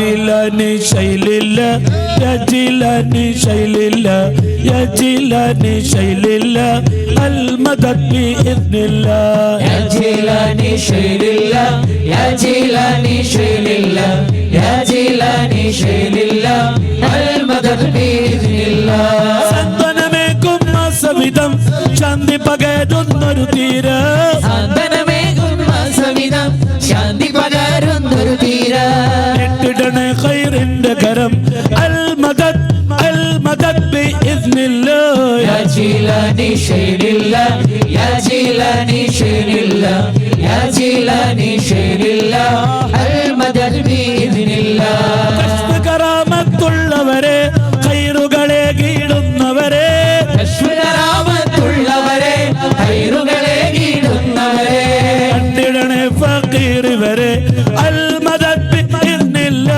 ജീലാനി ശൈലില്ല യാ ജീലാനി ശൈലില്ല യാ ജീലാനി ശൈലില്ല അൽ മദദ് ബിഇذനില്ല യാ ജീലാനി ശൈലില്ല യാ ജീലാനി ശൈലില്ല യാ ജീലാനി ശൈലില്ല അൽ മദദ് ബിഇذനില്ല സന്തനമേകും മാസവിധം ശാന്തി പകരുന്നൊരു തീര സാന്ത്വനമേകും മാസവിധം ശാന്തി പകരുന്നൊരു തീര ഇട്ടിടണേ ഖൈറിന്റെ കരം അൽ മദദ് ബിഇذനില്ല യാ ജീലാനി ശൈലില്ല യാ ജീലാനി ശൈലില്ല യാ ജീലാനി ശൈലില്ല അൽ മദദ് ബിഇذനില്ല കശ്ഫ് കറാമത്തുള്ളവരെ